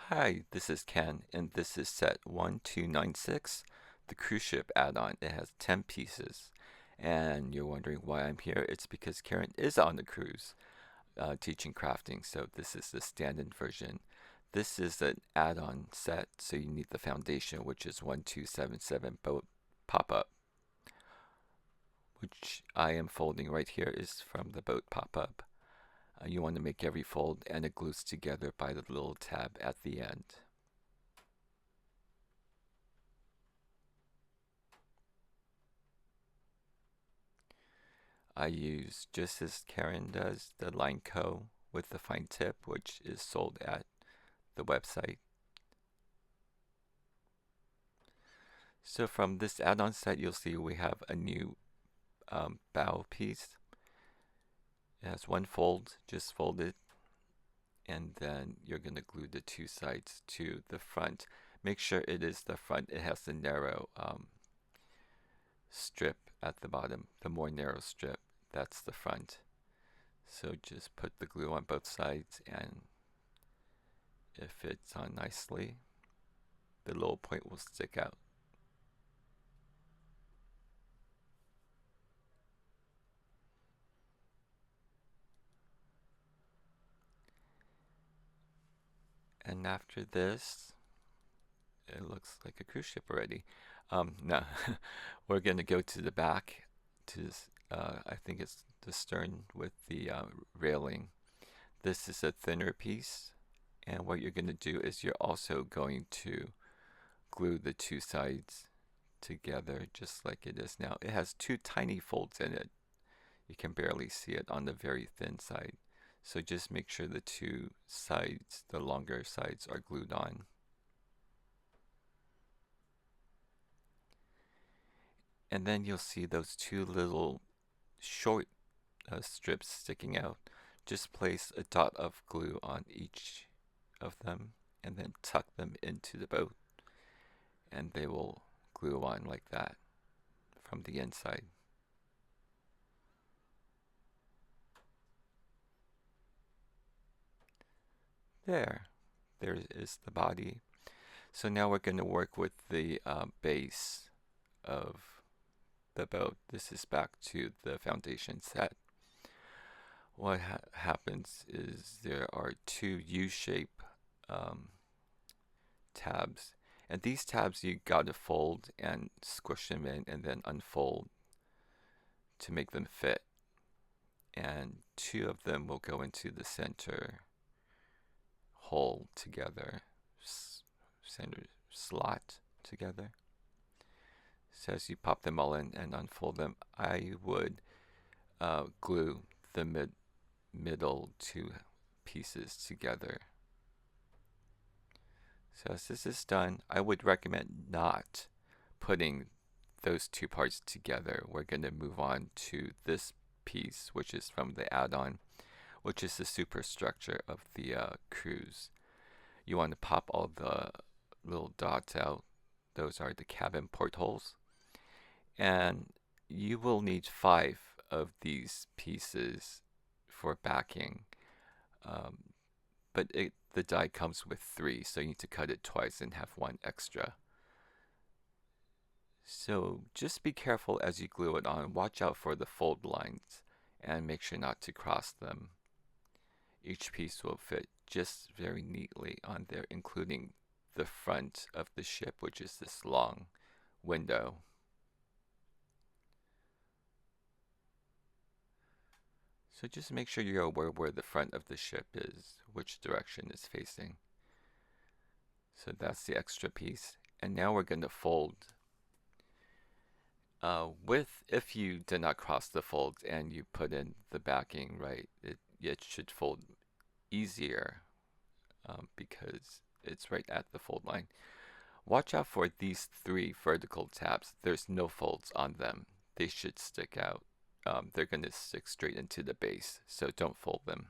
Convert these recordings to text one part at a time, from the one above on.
Hi, this is Ken, and this is set 1296, the Cruise Ship Add-on. It has 10 pieces, and you're wondering why I'm here. It's because Karen is on the cruise teaching crafting, so this is the stand-in version. This is an add-on set, so you need the foundation, which is 1277 boat pop-up, which I am folding right here is from the boat pop-up. You want to make every fold, and it glues together by the little tab at the end. I use, just as Karen does, the line co with the fine tip, which is sold at the website. So from this add-on set, you'll see we have a new bow piece. It has one fold, just fold it, and then you're going to glue the two sides to the front. Make sure it is the front. It has the narrow strip at the bottom, the more narrow strip, that's the front. So just put the glue on both sides, and it fits on nicely. The little point will stick out. And after this, it looks like a cruise ship already. No, we're going to go to the back, to I think it's the stern with the railing. This is a thinner piece, and what you're going to do is you're also going to glue the two sides together just like it is now. It has two tiny folds in it. You can barely see it on the very thin side. So just make sure the two sides, the longer sides, are glued on. And then you'll see those two little short strips sticking out. Just place a dot of glue on each of them and then tuck them into the boat, and they will glue on like that from the inside. There is the body. So now we're going to work with the base of the boat. This is back to the foundation set. What happens is there are two U-shape um, tabs, and these tabs you gotta fold and squish them in and then unfold to make them fit. And two of them will go into the center hole together, center slot together. So as you pop them all in and unfold them, I would glue the middle two pieces together. So as this is done, I would recommend not putting those two parts together. We're going to move on to this piece, which is from the add-on, which is the superstructure of the cruise. You want to pop all the little dots out. Those are the cabin portholes. And you will need 5 of these pieces for backing. Um, but the die comes with 3, so you need to cut it twice and have 1 extra. So just be careful as you glue it on. Watch out for the fold lines and make sure not to cross them. Each piece will fit just very neatly on there, including the front of the ship, which is this long window. So just make sure you're aware where the front of the ship is, which direction it's facing. So that's the extra piece. And now we're going to fold. If you did not cross the folds and you put in the backing right, it should fold easier because it's right at the fold line. Watch out for these 3 vertical tabs. There's no folds on them. They should stick out. They're going to stick straight into the base, so don't fold them.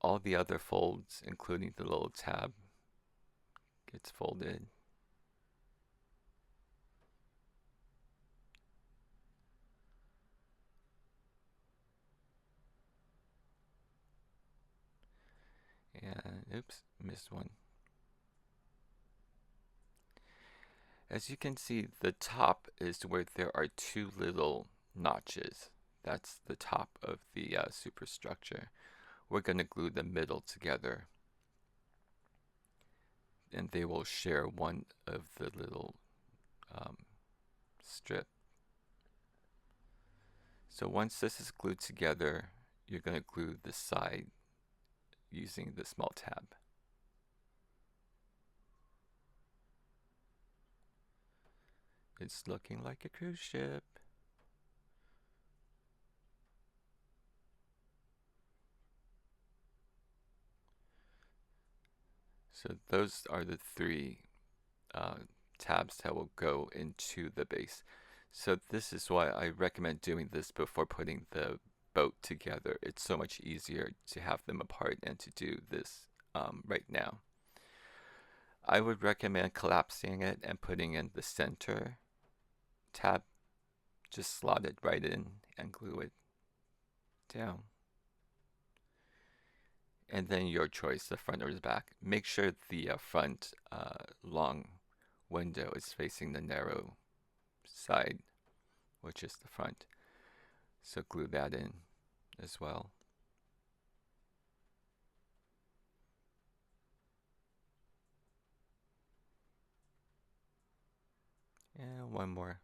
All the other folds, including the little tab, gets folded. And Oops, missed one. As you can see, the top is where there are two little notches. That's the top of the superstructure. We're going to glue the middle together, and they will share one of the little strip. So once this is glued together, you're going to glue the side using the small tab. It's looking like a cruise ship. So those are the three tabs that will go into the base. So this is why I recommend doing this before putting the boat together. It's so much easier to have them apart and to do this right now. I would recommend collapsing it and putting in the center tab. Just slot it right in and glue it down. And then your choice, the front or the back. Make sure the front long window is facing the narrow side, which is the front. So glue that in as well. And one more.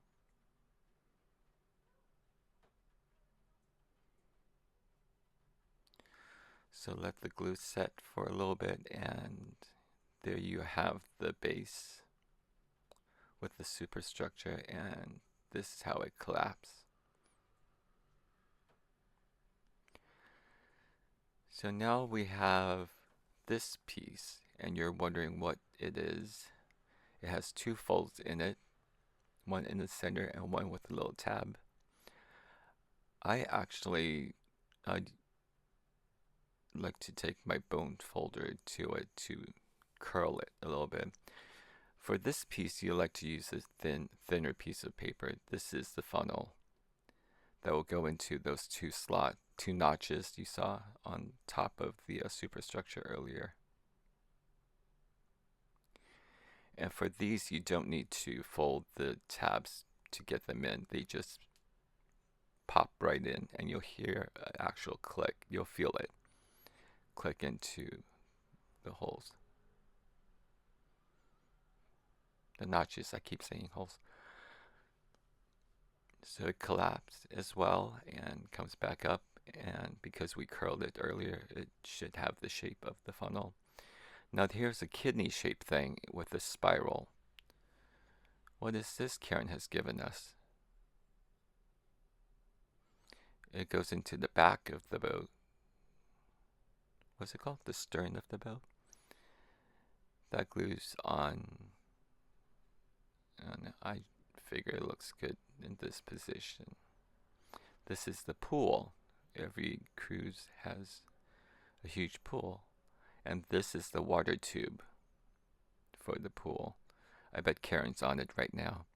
So let the glue set for a little bit, and there you have the base with the superstructure, and this is how it collapses. So now we have this piece, and you're wondering what it is. It has two folds in it, one in the center and one with a little tab. I actually like to take my bone folder to it to curl it a little bit. For this piece, you like to use a thinner piece of paper. This is the funnel that will go into those two notches you saw on top of the superstructure earlier. And for these, you don't need to fold the tabs to get them in. They just pop right in, and you'll hear an actual click. You'll feel it click into the holes. The notches, I keep saying holes. So it collapsed as well and comes back up, and because we curled it earlier, it should have the shape of the funnel. Now here's a kidney shaped thing with a spiral. What is this Karen has given us? It goes into the back of the boat. What's it called? The stern of the boat. That glues on. And I figure it looks good in this position. This is the pool. Every cruise has a huge pool. And this is the water tube for the pool. I bet Karen's on it right now.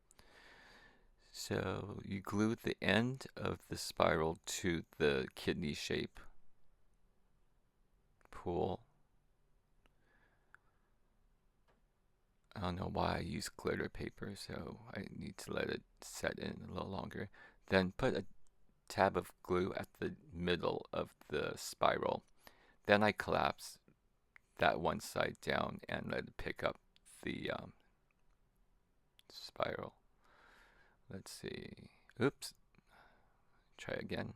So you glue the end of the spiral to the kidney shape pool. I don't know why I use glitter paper, so I need to let it set in a little longer. Then put a tab of glue at the middle of the spiral. Then I collapse that one side down and let it pick up the spiral. Let's see. Oops. Try again.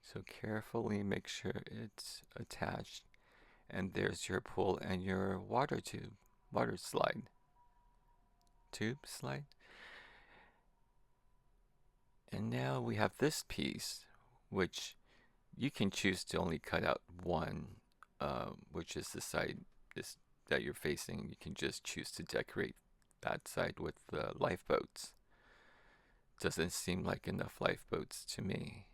So carefully make sure it's attached. And there's your pool and your water tube, water slide. Tube slide. And now we have this piece, which you can choose to only cut out one, which is the side that you're facing. You can just choose to decorate that side with the lifeboats. Doesn't seem like enough lifeboats to me.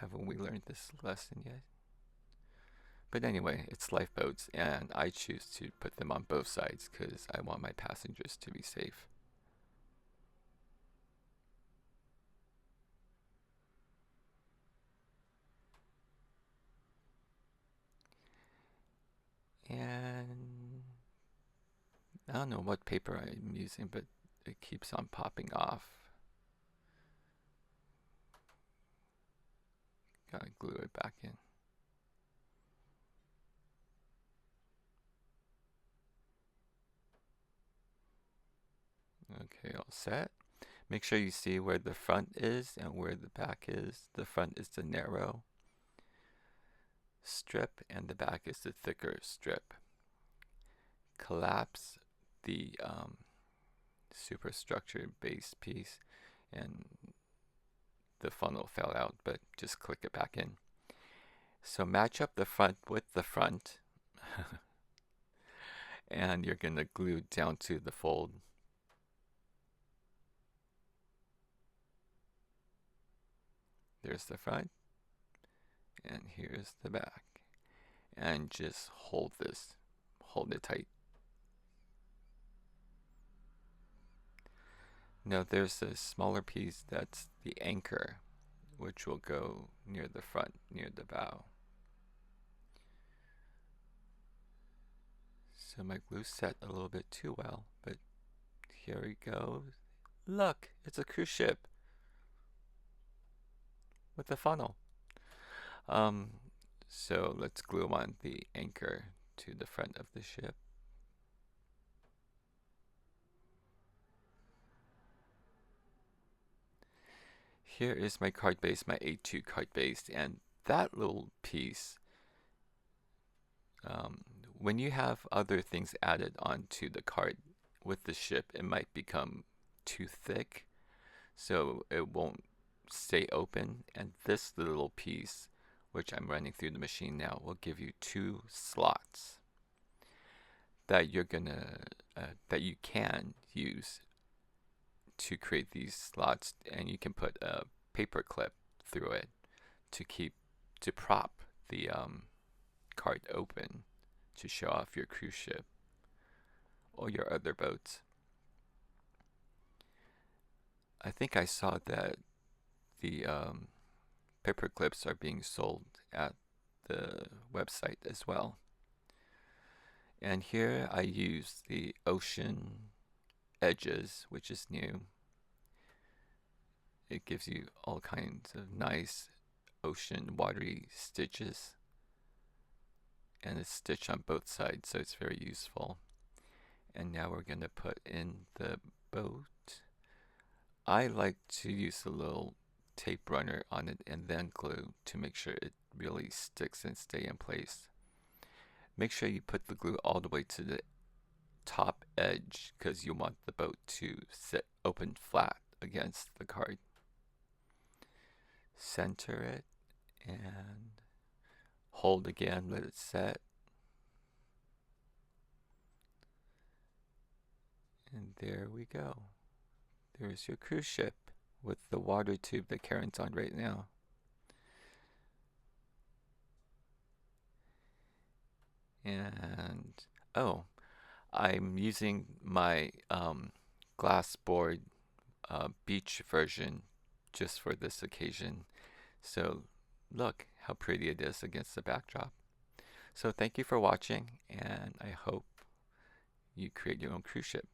Haven't we learned this lesson yet? But anyway, it's lifeboats, and I choose to put them on both sides because I want my passengers to be safe. And I don't know what paper I'm using, but it keeps on popping off. Gotta glue it back in. Okay, all set. Make sure you see where the front is and where the back is. The front is the narrow strip and the back is the thicker strip. Collapse the superstructure base piece, and the funnel fell out, but just click it back in. So match up the front with the front and you're going to glue down to the fold. There's the front and here's the back, and just hold it tight. Now there's a smaller piece that's the anchor, which will go near the front, near the bow. So my glue set a little bit too well, but here we go. Look, it's a cruise ship with a funnel. So let's glue on the anchor to the front of the ship. Here is my card base, my A2 card base, and that little piece, when you have other things added onto the card with the ship, it might become too thick, so it won't stay open. And this little piece, which I'm running through the machine now, will give you 2 slots that you're gonna that you can use to create these slots, and you can put a paper clip through it to prop the card open to show off your cruise ship or your other boats. I think I saw that the paper clips are being sold at the website as well. And here I use the ocean edges, which is new. It gives you all kinds of nice ocean watery stitches, and it's stitched on both sides, so it's very useful. And now we're going to put in the boat. I like to use a little tape runner on it and then glue to make sure it really sticks and stay in place. Make sure you put the glue all the way to the top edge, because you want the boat to sit open flat against the card. Center it and hold again, let it set. And there we go. There's your cruise ship with the water tube that Karen's on right now. And oh, I'm using my glass board beach version just for this occasion. So look how pretty it is against the backdrop. So thank you for watching, and I hope you create your own cruise ship.